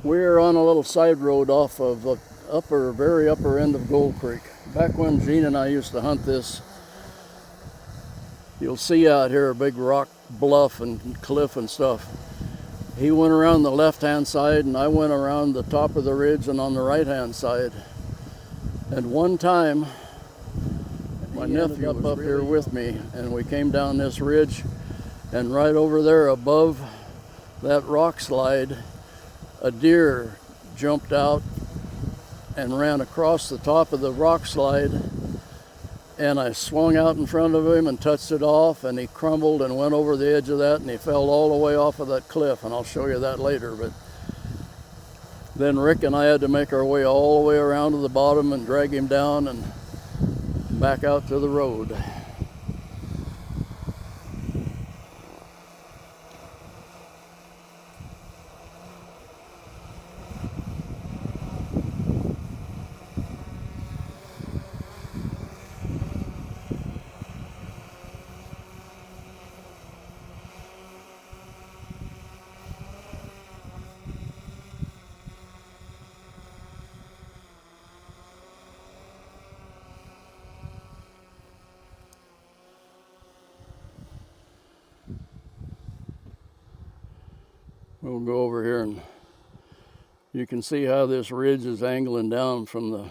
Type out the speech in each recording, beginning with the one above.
We're on a little side road off of the very upper end of Gold Creek. Back when Gene and I used to hunt this, you'll see out here a big rock bluff and cliff and stuff. He went around the left-hand side and I went around the top of the ridge and on the right-hand side. And one time, my nephew was up here with me and we came down this ridge, and right over there above that rock slide, a deer jumped out and ran across the top of the rock slide, and I swung out in front of him and touched it off, and he crumbled and went over the edge of that, and he fell all the way off of that cliff, and I'll show you that later. But then Rick and I had to make our way all the way around to the bottom and drag him down and back out to the road. We'll go over here and you can see how this ridge is angling down from the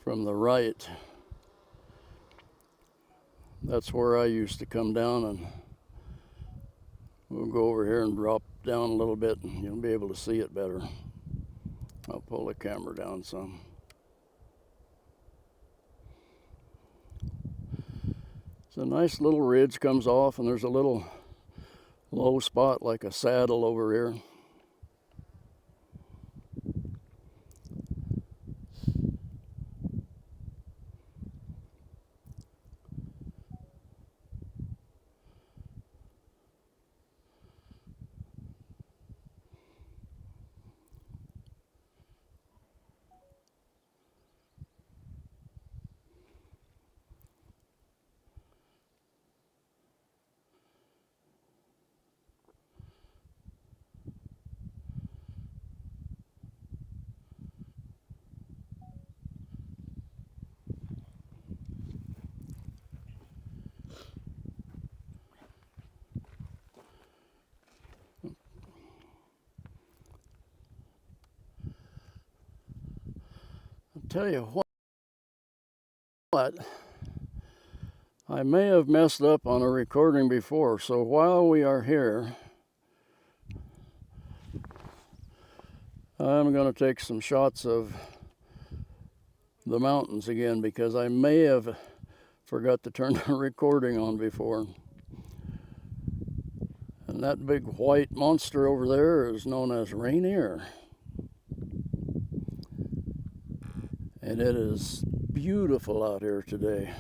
right. That's where I used to come down, and we'll go over here and drop down a little bit and you'll be able to see it better. I'll pull the camera down some. It's a nice little ridge, comes off, and there's a little low spot like a saddle over here. Tell you what, I may have messed up on a recording before, so while we are here, I'm going to take some shots of the mountains again, because I may have forgot to turn the recording on before. And that big white monster over there is known as Rainier. And it is beautiful out here today.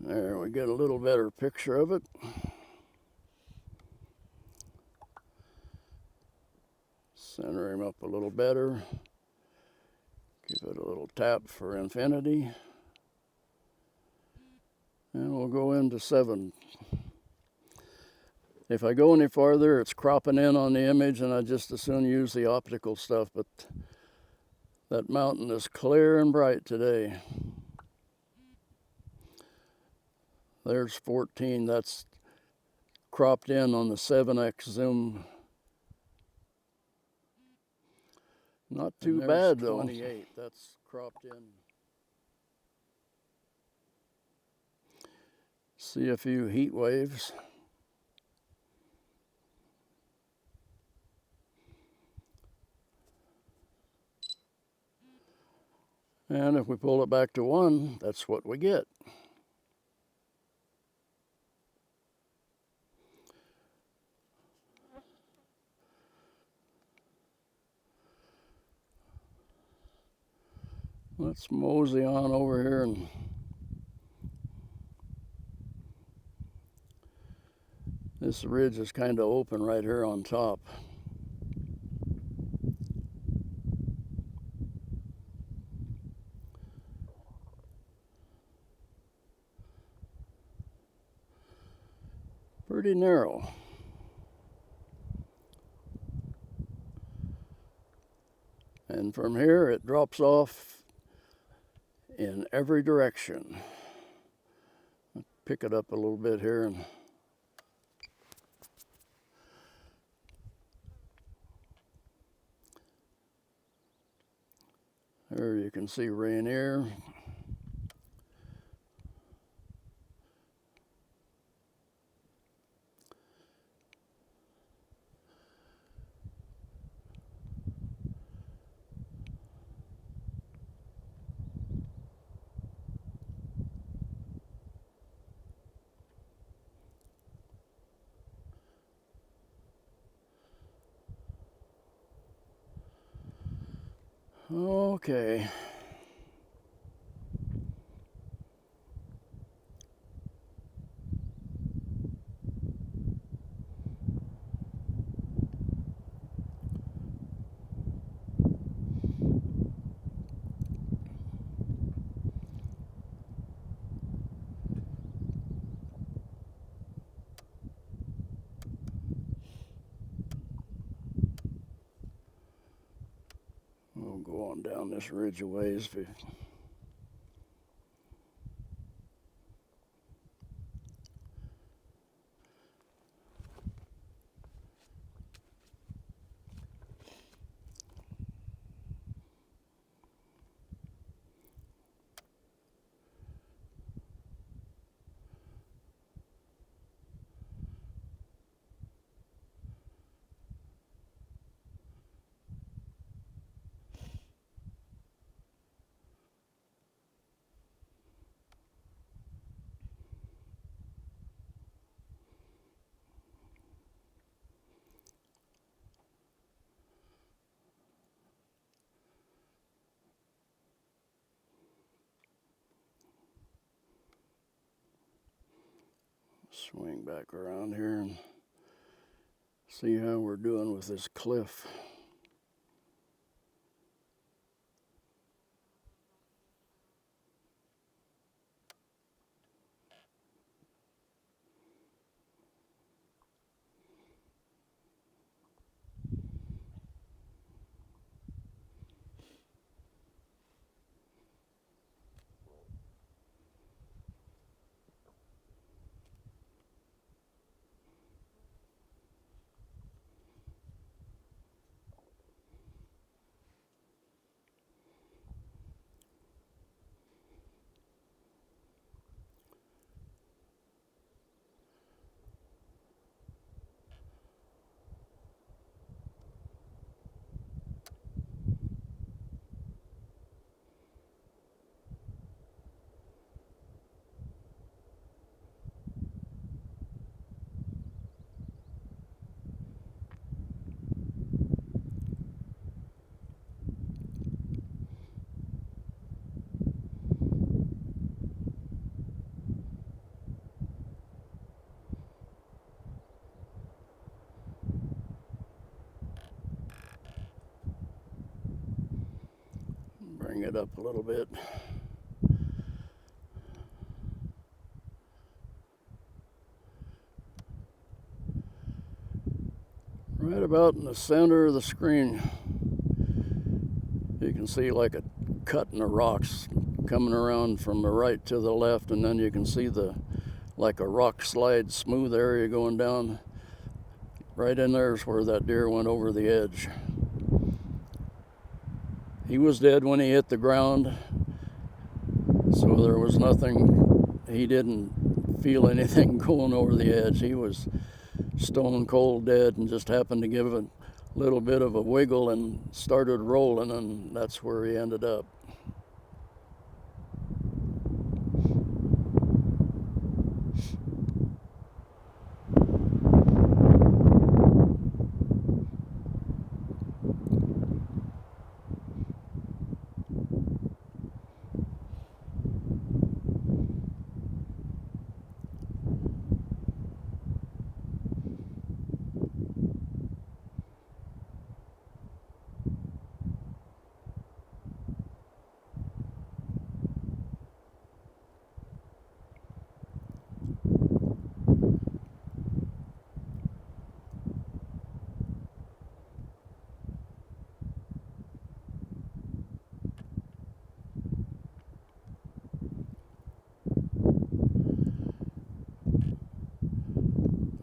There, we get a little better picture of it. Center him up a little better. Give it a little tap for infinity. And we'll go into 7. If I go any farther, it's cropping in on the image, and I just as soon use the optical stuff, but that mountain is clear and bright today. There's 14, that's cropped in on the 7x zoom. Not too bad though. 28, that's cropped in. See a few heat waves. And if we pull it back to 1, that's what we get. Let's mosey on over here, and this ridge is kind of open right here on top. Pretty narrow. And from here it drops off in every direction. Pick it up a little bit here, and there you can see Rainier. Okay. We'll go on down this ridge a ways. Swing back around here and see how we're doing with this cliff. Bring it up a little bit. Right about in the center of the screen, you can see like a cut in the rocks coming around from the right to the left, and then you can see like a rock slide smooth area going down. Right in there is where that deer went over the edge. He was dead when he hit the ground, so there was nothing, he didn't feel anything going over the edge. He was stone cold dead and just happened to give a little bit of a wiggle and started rolling, and that's where he ended up.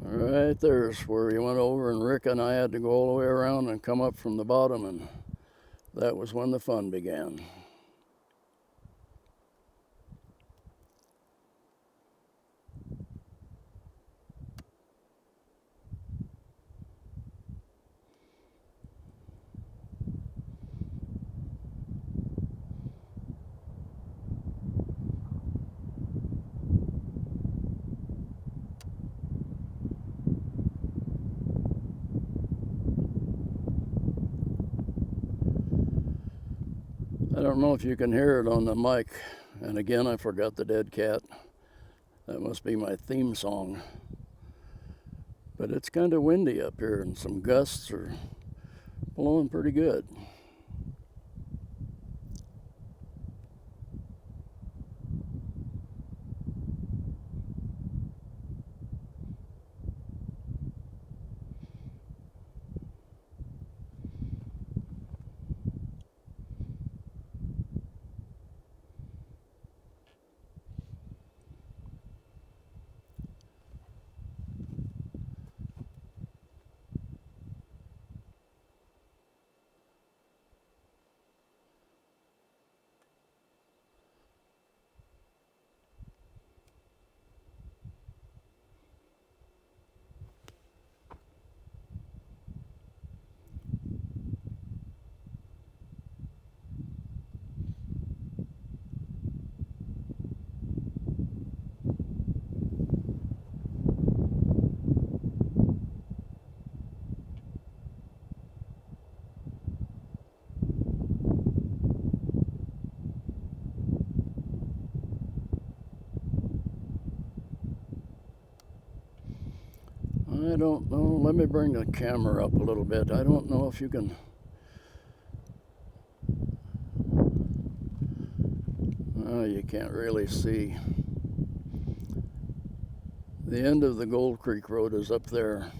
Right there's where he went over, and Rick and I had to go all the way around and come up from the bottom, and that was when the fun began. I don't know if you can hear it on the mic, and again I forgot the dead cat. That must be my theme song. But it's kind of windy up here, and some gusts are blowing pretty good. I don't know. Let me bring the camera up a little bit. I don't know if you can. Oh, you can't really see. The end of the Gold Creek Road is up there.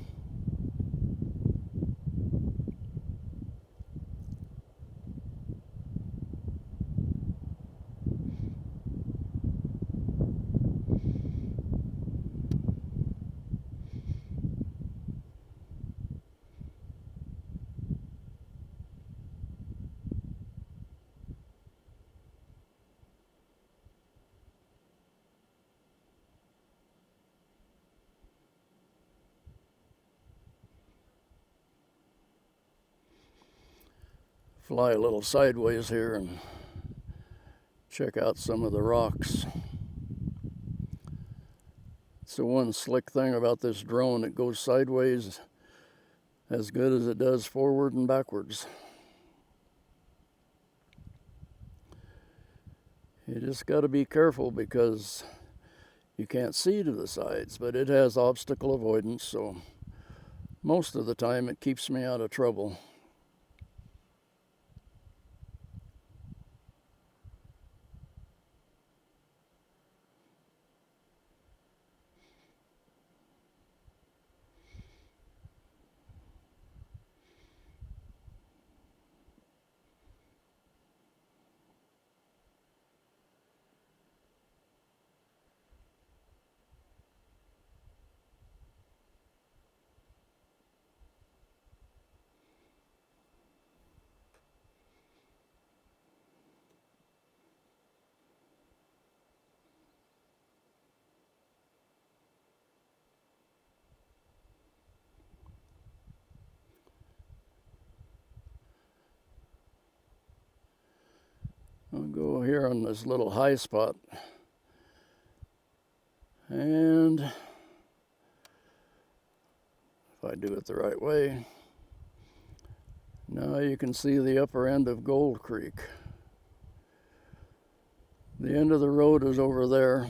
Fly a little sideways here and check out some of the rocks. It's the one slick thing about this drone. It goes sideways as good as it does forward and backwards. You just got to be careful because you can't see to the sides, but it has obstacle avoidance, so most of the time it keeps me out of trouble. here on this little high spot. And if I do it the right way, now you can see the upper end of Gold Creek. The end of the road is over there.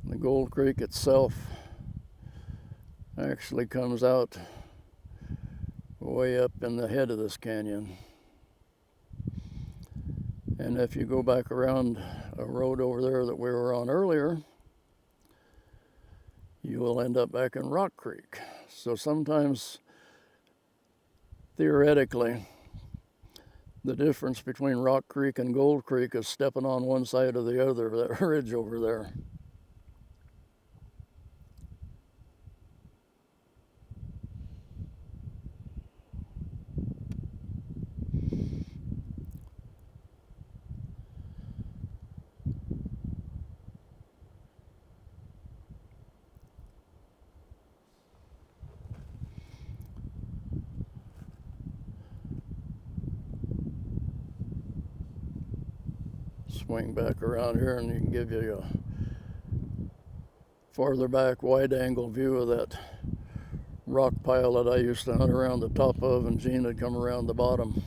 The Gold Creek itself actually comes out way up in the head of this canyon. And if you go back around a road over there that we were on earlier, you will end up back in Rock Creek. So sometimes, theoretically, the difference between Rock Creek and Gold Creek is stepping on one side or the other of that ridge over there. Swing back around here and you can give you a farther back wide angle view of that rock pile that I used to hunt around the top of, and Gene would come around the bottom.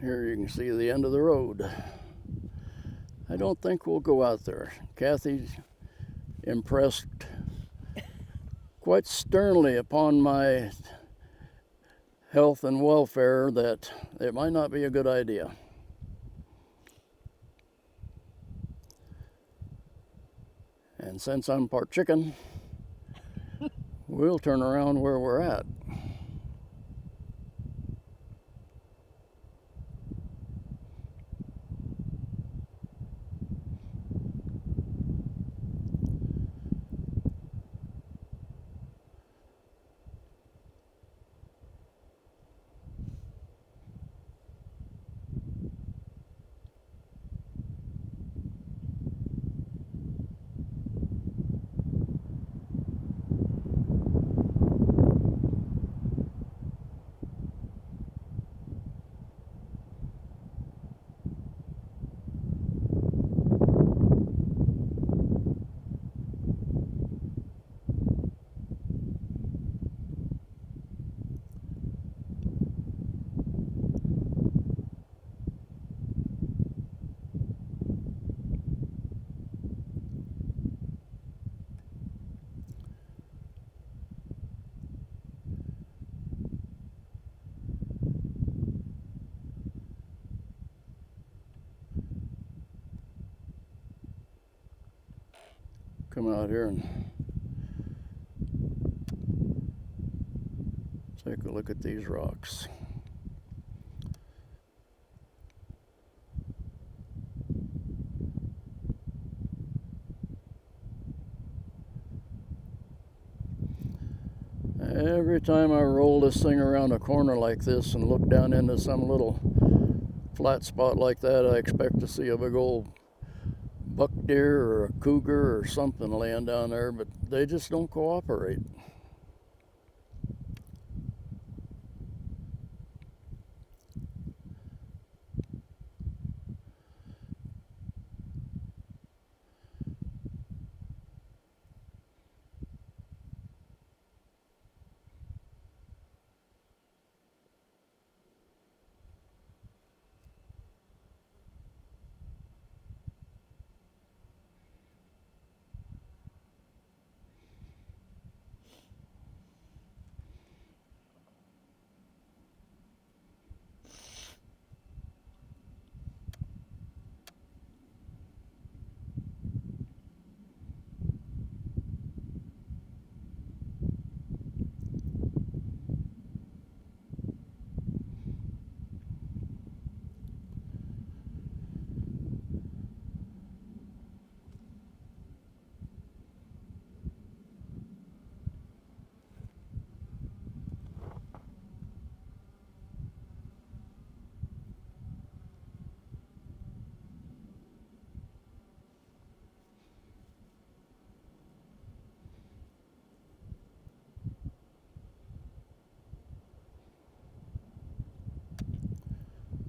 Here you can see the end of the road. I don't think we'll go out there. Kathy impressed quite sternly upon my health and welfare that it might not be a good idea. And since I'm part chicken, we'll turn around where we're at. come out here and take a look at these rocks. Every time I roll this thing around a corner like this and look down into some little flat spot like that, I expect to see a big old buck deer or a cougar or something laying down there, but they just don't cooperate.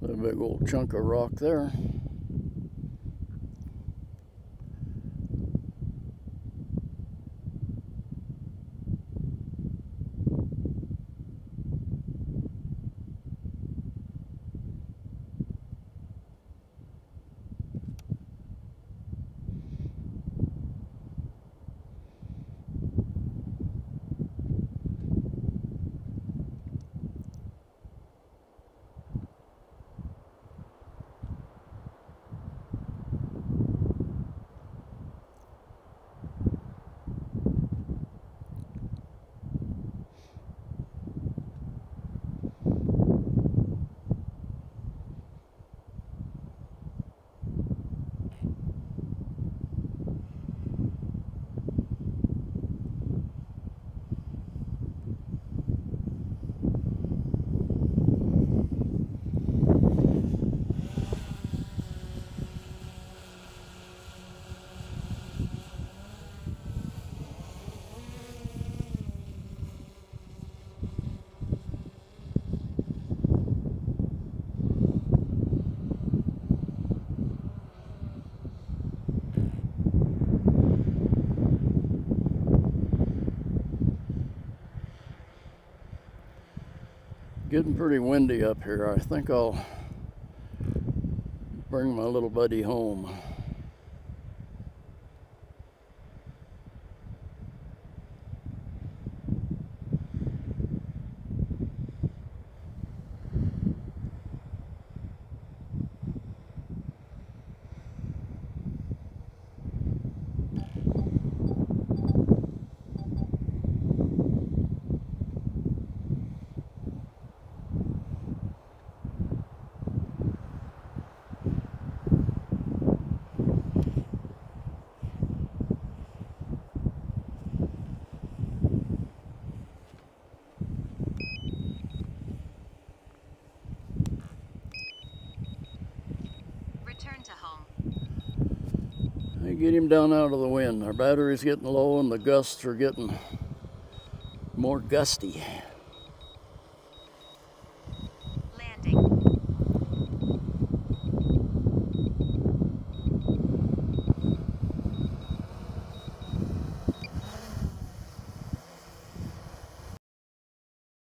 A big old chunk of rock there. Getting pretty windy up here. I think I'll bring my little buddy home. Return to home. Hey, get him down out of the wind. Our battery's getting low and the gusts are getting more gusty.